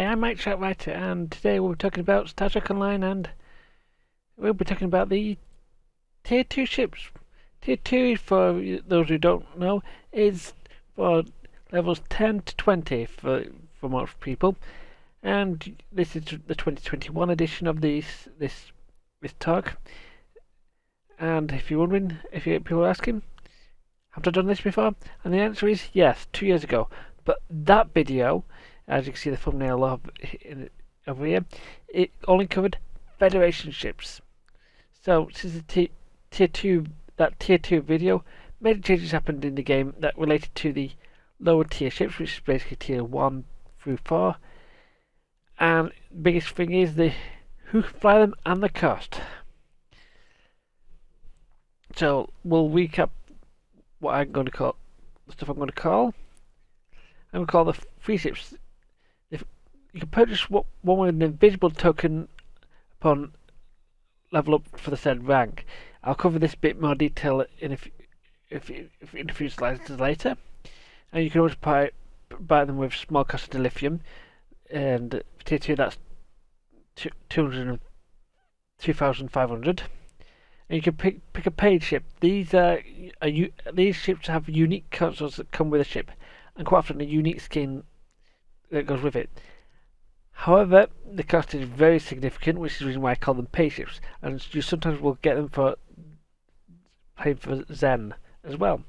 Hi, I'm Mike Writer, and today we'll be talking about Star Trek Online, and we'll be talking about the Tier 2 ships. Tier 2, for those who don't know, is for levels 10 to 20 for most people, and this is the 2021 edition of this talk. And if you're wondering, people are asking, have I done this before? And the answer is yes, 2 years ago. But that video, as you can see the thumbnail over here, it only covered Federation ships. So since the tier 2 video, major changes happened in the game that related to the lower tier ships, which is basically tier 1 through 4. And the biggest thing is who can fly them and the cost. So we'll recap what I'm going to call the stuff I'm going to call. I'm going to call the free ships. You can purchase one with an invisible token upon level up for the said rank. I'll cover this bit more detail in a few slides later. And you can always buy them with small cost of dilithium. And for tier 2 that's 2,500. And you can pick a paid ship. These ships have unique consoles that come with a ship, and quite often a unique skin that goes with it. However, the cost is very significant, which is the reason why I call them pay ships, and you sometimes will get them for paying for Zen as well.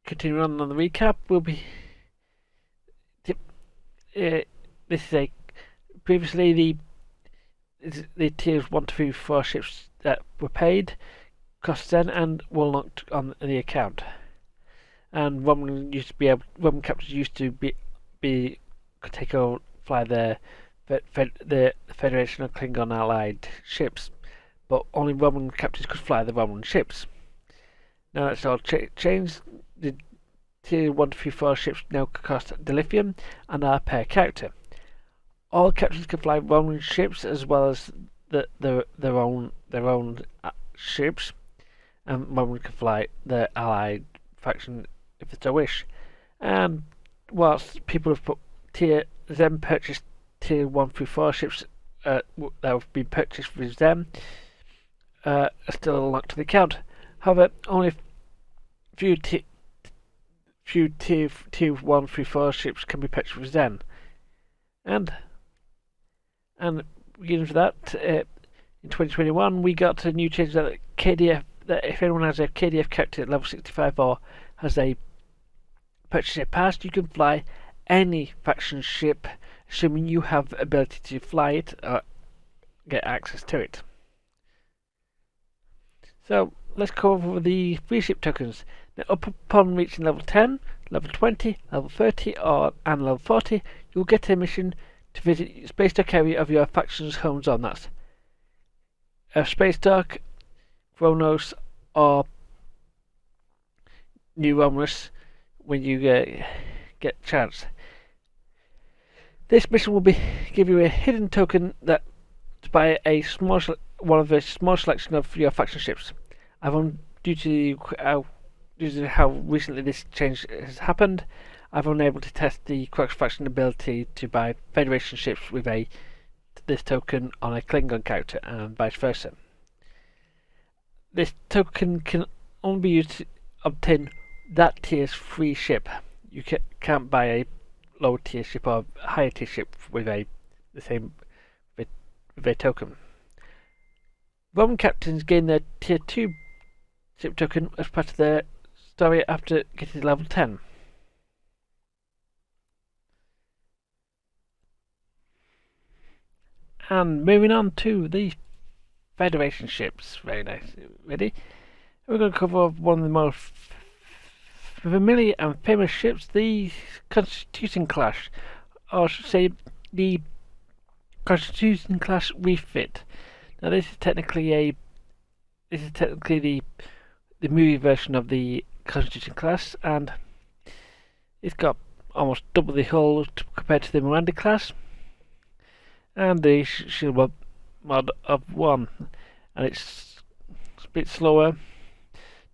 Continuing on the recap, this is previously the tiers 1 to 4 ships that were paid cost Zen and were locked on the account. And Roman captains used to could take over, fly the Federation of Klingon allied ships, but only Roman captains could fly the Roman ships. Now that's all changed. The tier 1 to 4 ships now cost dilithium and are per character. All captains can fly Roman ships as well as their own ships, and Roman can fly the allied faction if they so wish. And whilst people have purchased tier 1 through 4 ships that have been purchased with them are still unlocked to the account. However, only few tier 1 through 4 ships can be purchased with Zen. And beginning for that, in 2021 we got a new change that if anyone has a KDF character at level 65 or has a purchase a pass, you can fly any faction ship, assuming you have the ability to fly it or get access to it. So let's go over the free ship tokens. Now, upon reaching level 10, level 20, level 30 and level 40, you'll get a mission to visit Space Dock area of your faction's home zone. That's Space Dock, Kronos, or New Romulus when you get chance. This mission will give you a hidden token to buy one of a small selection of your faction ships. Due to how recently this change has happened, I've been able to test the Quark's faction ability to buy Federation ships with this token on a Klingon character, and vice versa. This token can only be used to obtain that tier's free ship. You can't buy a lower tier ship or higher tier ship with the same token. Roman captains gain their tier 2 ship token as part of their story after getting to level 10. And moving on to the Federation ships. Very nice. Ready? We're going to cover one of the most familiar and famous ships, the Constitution class, or I should say the Constitution class Refit. Now this is technically the movie version of the Constitution class, and it's got almost double the hull compared to the Miranda class, and the shield mod of 1, and it's a bit slower,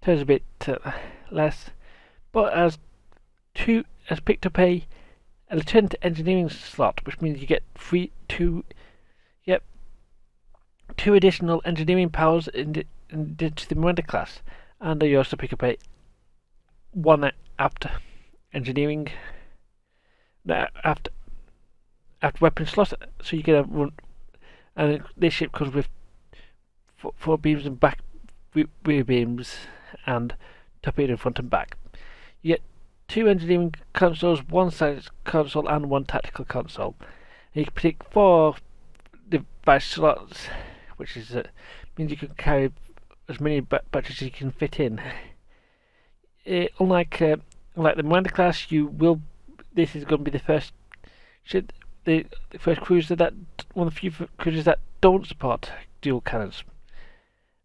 turns a bit less, but has has picked up a lieutenant engineering slot, which means you get two additional engineering powers into the Miranda class, and you also pick up a one after engineering after weapon slot, so you get a run. And this ship comes with four beams and back rear beams and torpedo front and back. You get two engineering consoles, one science console and one tactical console. And you can pick 4 device slots, which means you can carry as many batteries as you can fit in. Unlike the Miranda class, this is going to be the first ship, the first cruiser that one of the few cruisers that don't support dual cannons.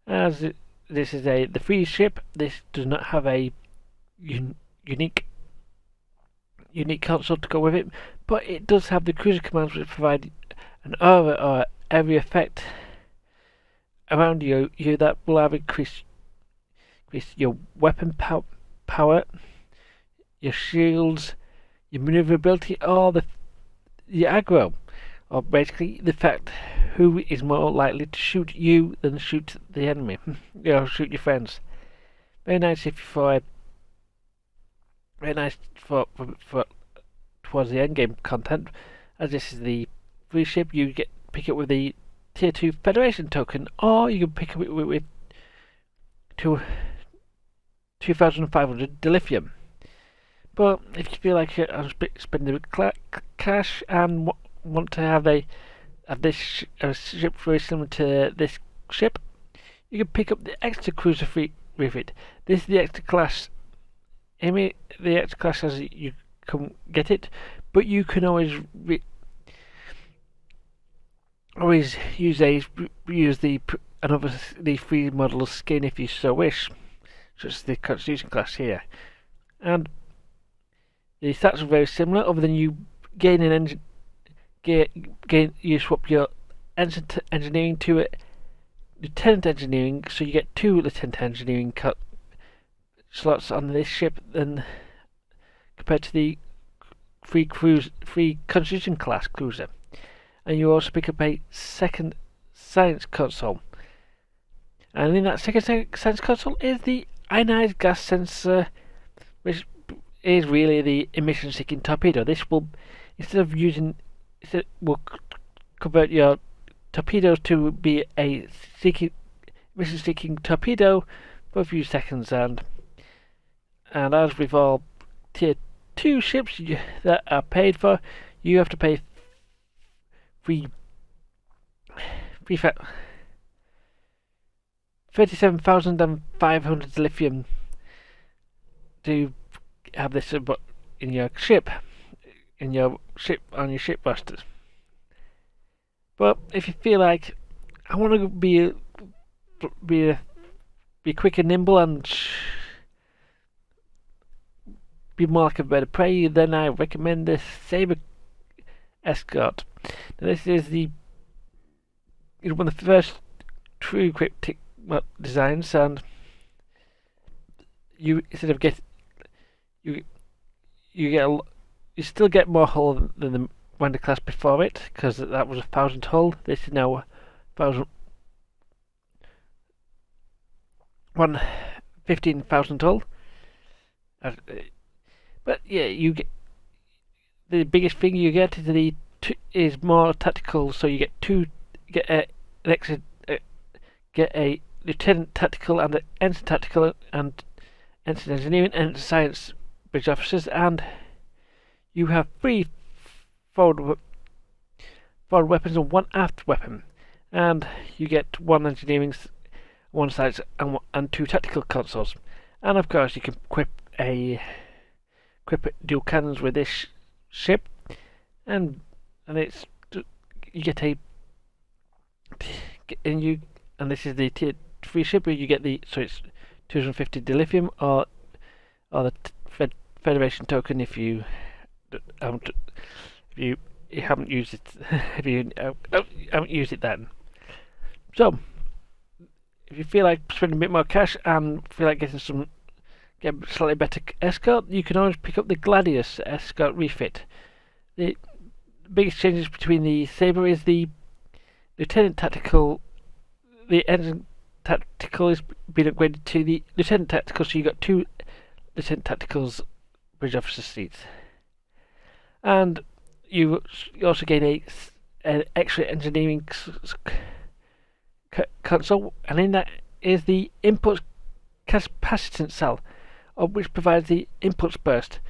As this is the free ship, this does not have a unique console to go with it, but it does have the cruiser commands which provide an aura or area effect around you that will have increase your weapon power, your shields, your maneuverability, or the aggro, or basically the fact who is more likely to shoot you than shoot the enemy, shoot your friends. Very nice very nice for towards the end game content, as this is the free ship. You pick it with the Tier 2 Federation token, or you can pick it with 2,500 dilithium. But if you feel like spending cash and want to have this ship very similar to this ship, you can pick up the Exeter Cruiser Refit. This is the Exeter class. The Exeter class as you can get it, but you can always use the free model skin if you so wish, such as the Constitution class here. And the stats are very similar, other than you gain an engine. You swap your engineering to lieutenant engineering, so you get 2 lieutenant engineering slots on this ship, than compared to the free Constitution class cruiser. And you also pick up a second science console, and in that second science console is the ionized gas sensor, which is really the emission seeking torpedo. This will will convert your torpedoes to be a emission seeking torpedo for a few seconds, and as with all Tier 2 ships that are paid for, you have to pay 37,500 lithium to have this in your ship, on your ship busters. But if you feel like I want to be quick and nimble and be more like a bird of prey, then I recommend the Saber Escort. Now, this is one of the first true cryptic designs, and you still get more hull than the Miranda class before it, because that was 1,000 hull. This is now 15,000 hull. But yeah, you get the biggest thing you get is more tactical. So you get a lieutenant tactical and an ensign tactical and ensign engineering and science bridge officers, and you have 3 forward weapons and 1 aft weapon, and you get 1 engineering, 1 science, and 2 tactical consoles. And of course, you can equip dual cannons with this ship, and it's you get and this is the Tier 3 ship where you get it's 250 dilithium or the Federation token if you haven't used it if you haven't used it then. So if you feel like spending a bit more cash and feel like getting some get a slightly better escort, you can always pick up the Gladius Escort Refit. The biggest changes between the Saber is the Lieutenant Tactical. The Engine Tactical is been upgraded to the Lieutenant Tactical, so you got 2 Lieutenant Tacticals Bridge Officer seats. And you also gain an extra engineering console, and in that is the input capacitance cell, which provides the impulse burst,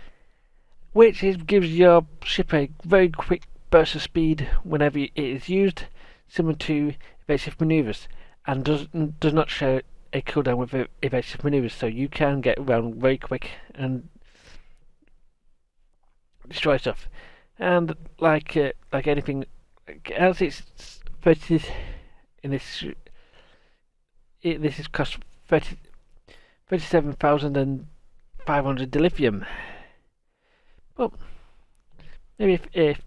which gives your ship a very quick burst of speed whenever it is used, similar to evasive maneuvers, and does not share a cooldown with evasive maneuvers, so you can get around very quick and destroy stuff. And like anything else, it's 30 in this. This is cost 37,500 dilithium. But maybe if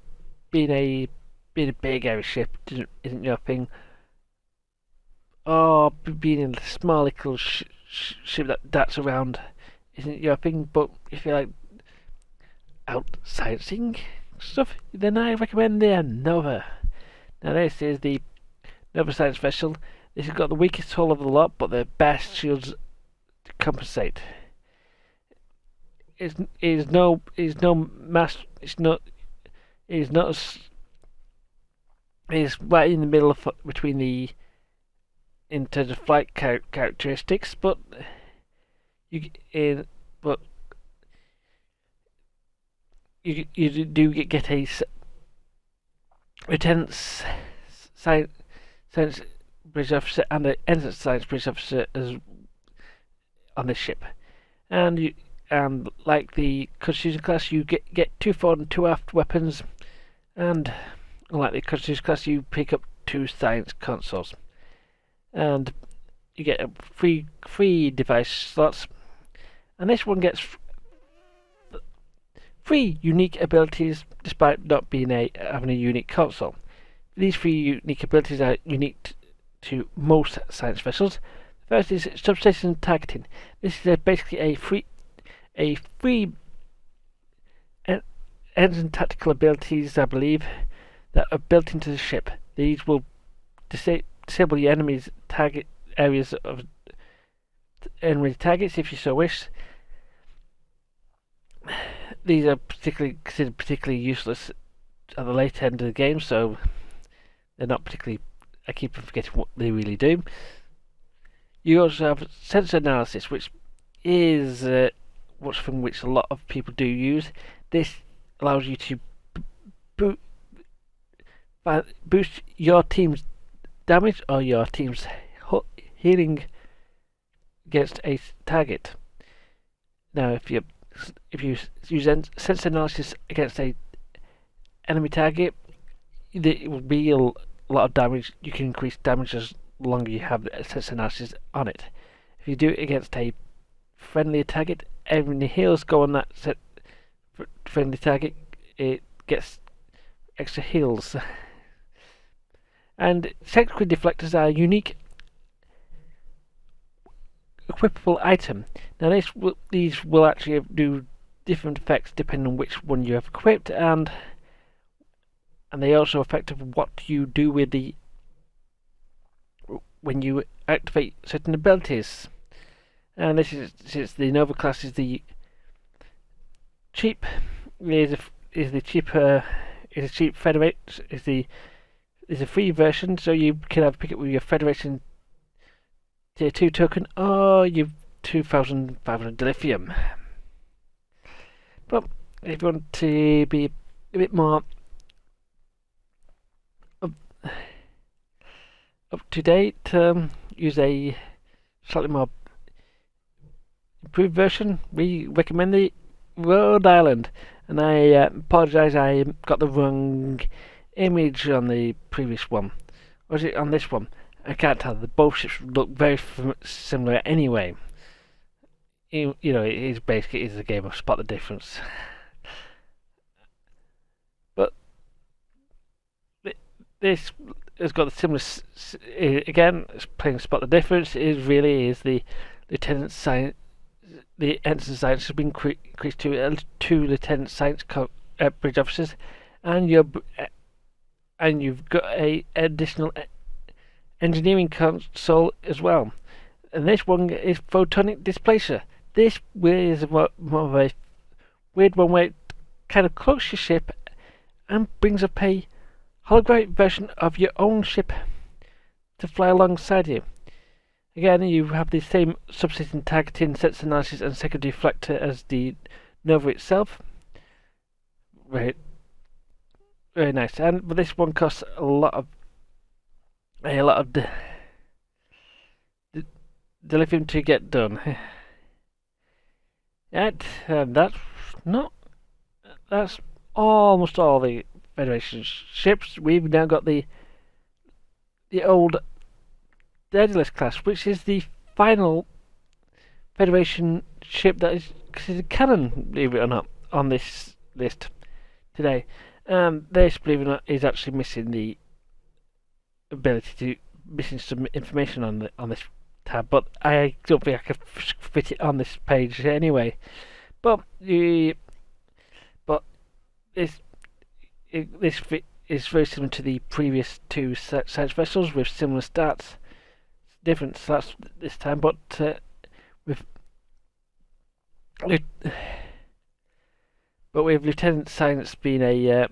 being a big area ship isn't your thing, or being in a small little ship that's around isn't your thing, but if you like out sightseeing stuff, then I recommend the Nova. Now this is the Nova science vessel. This has got the weakest hull of the lot, but the best shields to compensate. It's no mass. It's right in the middle of between the in terms of flight characteristics, but you do get a lieutenant's science bridge officer and an ensign science bridge officer as on this ship, and like the Constitution class, you get 2 forward and 2 aft weapons, and unlike the Constitution class, you pick up 2 science consoles, and you get 3 device slots, and this one gets 3 unique abilities despite not being having a unique console. These 3 unique abilities are unique to most science vessels. The first is substation targeting. This is basically a free engine tactical abilities, I believe, that are built into the ship. These will disable your enemy's target areas of enemy targets if you so wish. These are considered particularly useless at the late end of the game, so they're not particularly. I keep forgetting what they really do. You also have sensor analysis, which is something which a lot of people do use. This allows you to boost your team's damage or your team's healing against a target. Now, if you use sensor analysis against a enemy target, it will be a lot of damage. You can increase damage as long as you have sensor analysis on it. If you do it against a friendly target, every heals go on that friendly target. It gets extra heals. And secondary deflectors are a unique equipable item. Now these will actually do different effects depending on which one you have equipped, and they also affect what you do with when you activate certain abilities. And this is, since the Nova class is the cheap, is a cheap Federate, is a free version, so you can pick it with your Federation Tier 2 token or your 2,500 dilithium. But if you want to be a bit more up to date, use a slightly more improved version. We recommend the Rhode Island, and I apologise, I got the wrong image on the previous one. Was it on this one? I can't tell. The both ships look very similar anyway. You know, it is basically a game of spot the difference. But this has got the similar. Again, it's playing spot the difference. It really is the Lieutenant the ensign science has been increased to 2 lieutenant science bridge officers, and you've got a additional engineering console as well. And this one is photonic displacer. This is more of a weird one where it kind of cloaks your ship and brings up a holographic version of your own ship to fly alongside you. Again, you have the same subsystem targeting, sensor analysis, and secondary reflector as the Nova itself. Very nice. But this one costs a lot of lithium to get done. That's almost all the Federation ships. We've now got the old Daedalus class, which is the final Federation ship that is considered canon, believe it or not, on this list today. This, believe it or not, is actually missing the ability missing some information on this tab, but I don't think I could fit it on this page anyway. But this is very similar to the previous 2 science vessels with similar stats. Different stats this time, but with Lieutenant Science being has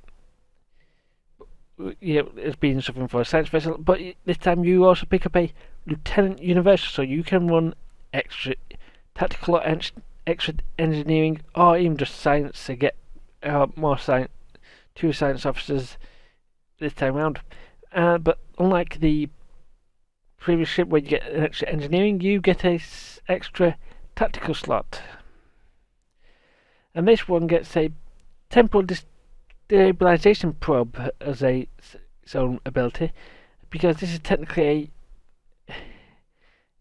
been something for a science vessel, but this time you also pick up a Lieutenant Universal, so you can run extra tactical or extra engineering, or even just science to get more science, 2 science officers this time round. But unlike the previous ship where you get an extra engineering, you get a extra tactical slot. And this one gets a temporal destabilization probe as its own ability, because this is technically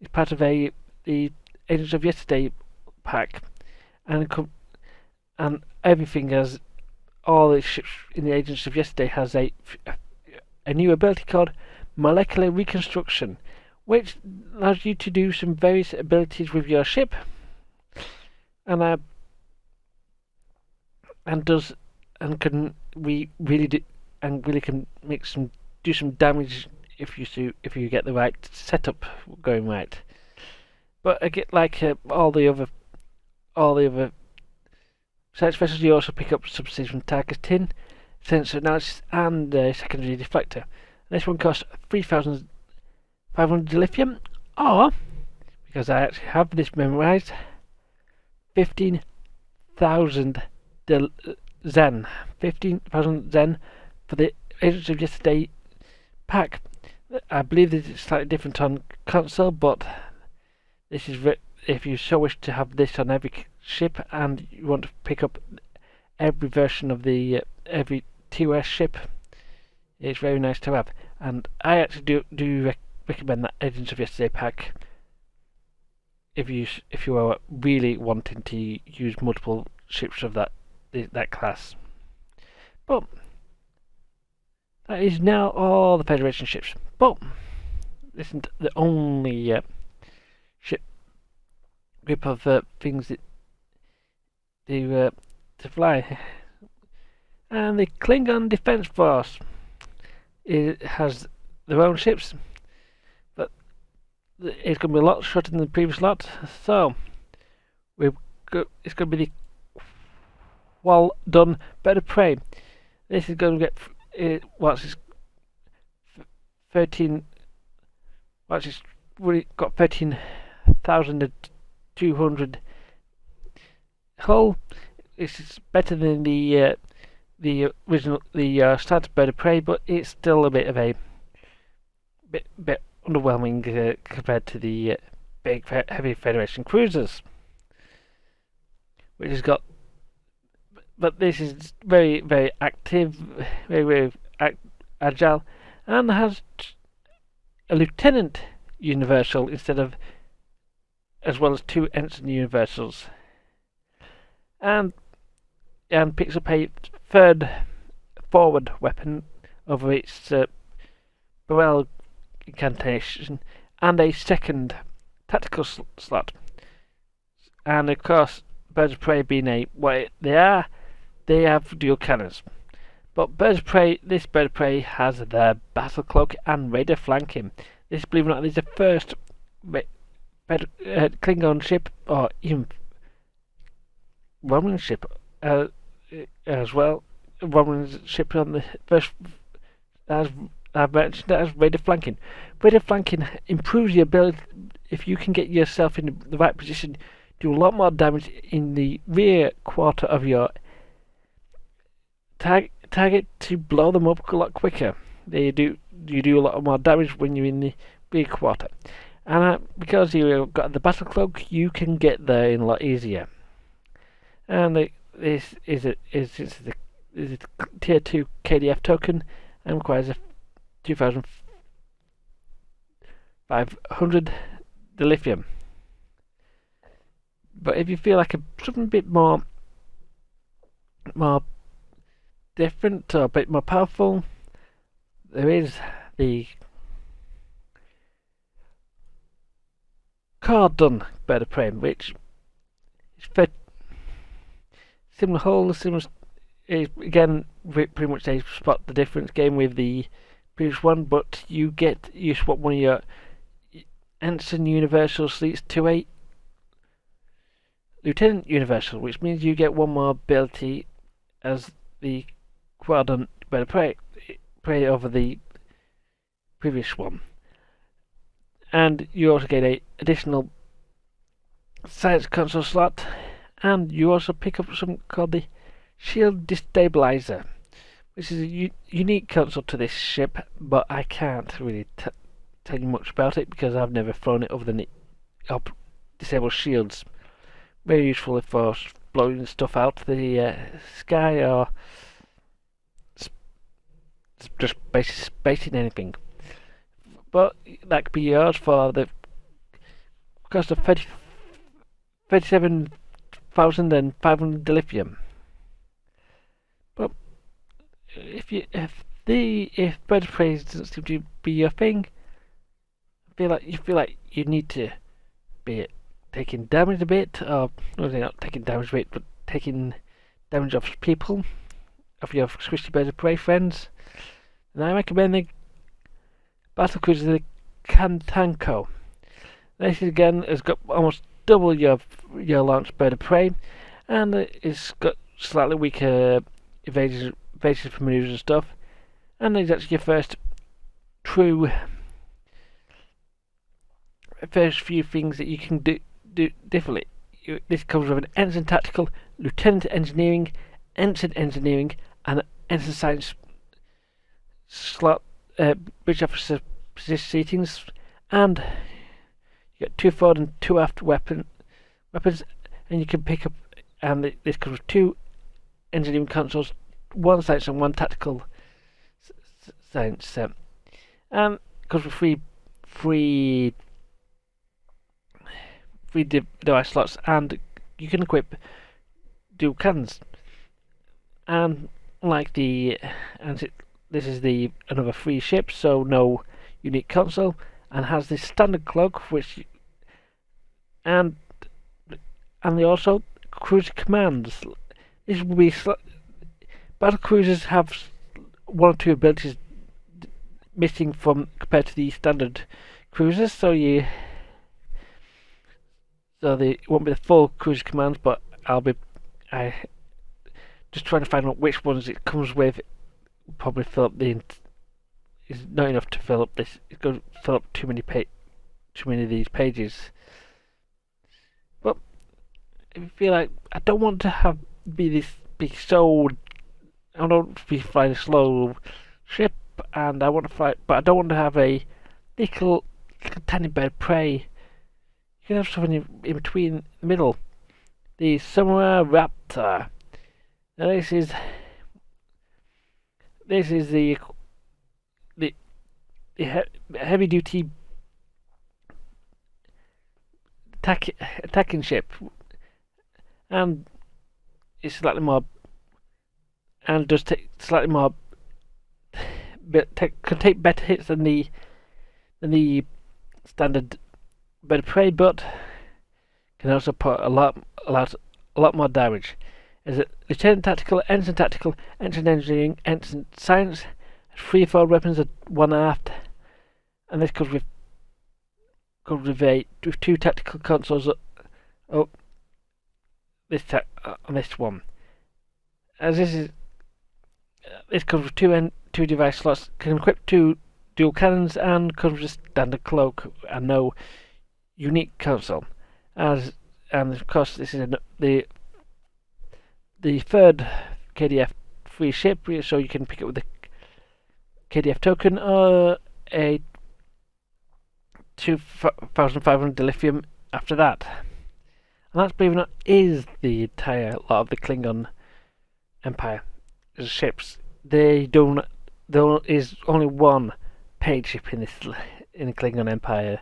it's part of the Agents of Yesterday pack, and everything has all the ships in the Agents of Yesterday has a new ability called molecular reconstruction, which allows you to do some various abilities with your ship, and can really can do some damage if you get the right setup going right. But again, like all the other science vessels, you also pick up subsystem targeting, sensor analysis, and secondary deflector. This one costs 3,500 lithium, or, because I actually have this memorized, 15,000 Zen. 15,000 Zen for the Agents of Yesterday pack. I believe this is slightly different on console, but this is if you so wish to have this on every ship and you want to pick up every version of the every TOS ship, it's very nice to have. And I actually do recommend that Agents of Yesterday pack if you are really wanting to use multiple ships of that class. But that is now all the Federation ships. But this isn't the only ship group of things that to fly. And the Klingon Defense Force has their own ships, but it's going to be a lot shorter than the previous lot. So it's going to be the Well Done Better Prey. This is going to get it's 13. It's really got 13,200 hull. It's better than the original starter Bird of Prey, but it's still a bit of a bit underwhelming compared to the big heavy Federation cruisers, which has got. But this is very, very active, very, very agile, and has a Lieutenant Universal as well as 2 Ensign Universals, and picks up a 3rd forward weapon over its Barrel incantation, and a 2nd tactical slot. and of course, birds of prey being they are, they have dual cannons. But this bird of prey has their battle cloak and radar flanking. This, believe it or not, is the first Klingon ship, or even Roman ship as well. Roman ship on the first, as I've mentioned, that has radar flanking. Radar flanking improves your ability, if you can get yourself in the right position, do a lot more damage in the rear quarter of your target to blow them up a lot quicker. You do a lot more damage when you're in the rear quarter. And because you've got the battle cloak, you can get there in a lot easier. And this is a tier 2 KDF token and requires a 2,500 dilithium. But if you feel like something a bit more different or a bit more powerful, there is the Cordon bird of prey, which is similar hull, similar. Again, pretty much they spot the difference game with the previous one, but you swap one of your Ensign Universal Sleets to a Lieutenant Universal, which means you get one more ability as the Quadrant bird of prey over the previous one. And you also get a additional science console slot, and you also pick up something called the Shield Destabilizer, which is a unique console to this ship, but I can't really tell you much about it because I've never flown it other than it disable shields. Very useful for blowing stuff out the sky or just basing anything. But that could be yours for the cost of 37,500 dilithium. But if bird of prey doesn't seem to be your thing, you feel like you need to be taking damage a bit, or not taking damage a bit, but taking damage off people, of your squishy bird of prey friends, then I recommend the Battlecruiser, the Tanco. This again has got almost double your launch bird of prey, and it's got slightly weaker evasion from maneuvers and stuff, and it's actually your first few things that you can do differently. This comes with an Ensign Tactical, Lieutenant Engineering, Ensign Engineering, and Ensign Science slot, bridge officer seatings, and you got 2 forward and 2 aft weapons, and you can pick up. And this comes with 2 engineering consoles, 1 science and 1 tactical science, and comes with free device slots, and you can equip dual cannons. And this is another free ship, so no unique console, and has this standard cloak, and they also cruiser commands. This will be battle cruisers have 1 or 2 abilities missing compared to the standard cruisers, so they won't be the full cruiser commands, but I just trying to find out which ones it comes with. Probably fill up is not enough to fill up this. It's going to fill up too many of these pages. But if you feel like I don't want to be so, I don't be flying a slow ship, and I want to fly, but I don't want to have a little tiny bird of prey. You can have something in between, the middle. The Somraw Raptor. Now this is the heavy duty attacking ship, and it's slightly more, and does take slightly more, can take better hits than the standard bird of prey, but can also put a lot more damage. Is it Lieutenant Tactical, Ensign Tactical, Ensign Engineering, Ensign Science, free-fall weapons at 1 aft, and this comes with two tactical consoles. On this one, as this comes with two device slots, can equip 2 dual cannons, and comes with standard cloak and no unique console. And of course, this is the third KDF free ship, so you can pick it with the KDF token or a 2,500 dilithium after that. And that's, believe it or not, is the entire lot of the Klingon Empire ships. There is only one paid ship in the Klingon Empire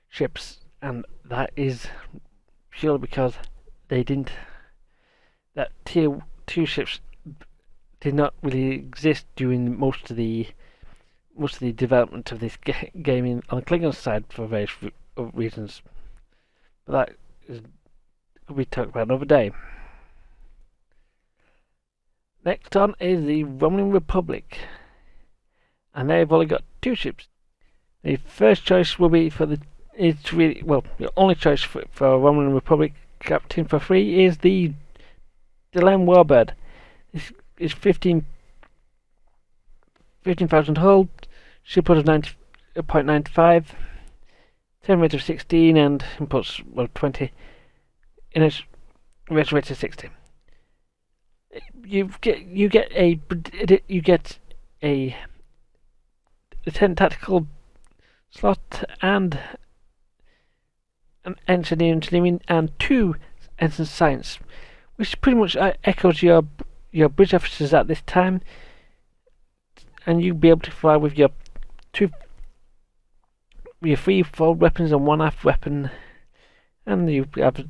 ships, and that is purely because that tier 2 ships did not really exist during most of the development of this game on the Klingon side for various reasons. But that could be talked about another day. Next on is the Romulan Republic, and they've only got 2 ships. The first choice will be the only choice for Romulan Republic captain for free is the Delam Warbird. This is 15,000 hull, ship of 90.95, 10 rate of 16, and impulse 20. In its rate of 60. You get a Lieutenant Tactical slot and an engineering and 2 ensign science, which pretty much echoes your bridge officers at this time, and you'll be able to fly with your 3 forward weapons and 1 aft weapon, and you have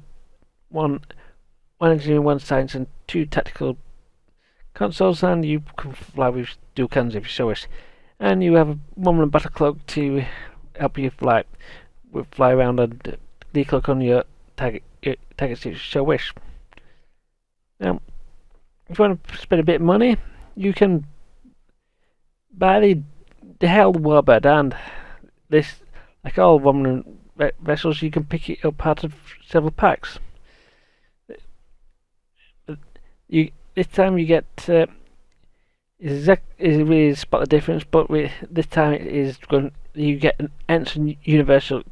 one engineering, 1 science, and 2 tactical consoles, and you can fly with dual cannons if you so wish. And you have a Romulan battle cloak to help you fly around and decloak on your targets if you so wish. Now, if you want to spend a bit of money, you can buy the Hell Warbird, and this, like all Romulan vessels, you can pick it up out of several packs. This time you get really spot the difference, but this time you get an Ensign Universal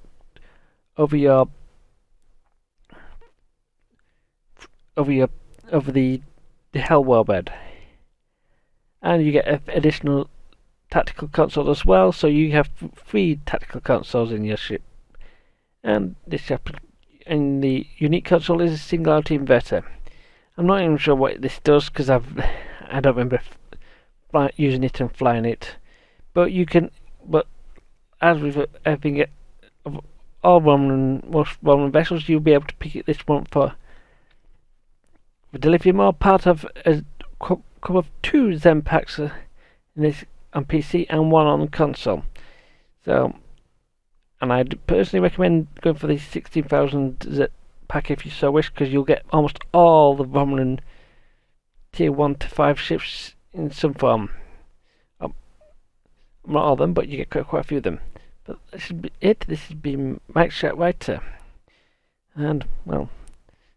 over the Hell Warbird, and you get additional tactical consoles as well. So you have 3 tactical consoles in your ship, and the unique console is a singularity inverter. I'm not even sure what this does because I don't remember using it and flying it. But as with everything of all most Romulan vessels, you'll be able to pick this one for dilithium, or part of a couple of 2 Zen packs in this on PC and 1 on the console. So, and I'd personally recommend going for the 16,000 pack if you so wish, because you'll get almost all the Romulan tier 1 to 5 ships in some form. Not all of them, but you get quite a few of them. But this should be it. This has been Mike Sharkwriter, and well,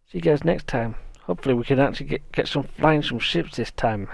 see you guys next time. Hopefully we can actually get flying some ships this time.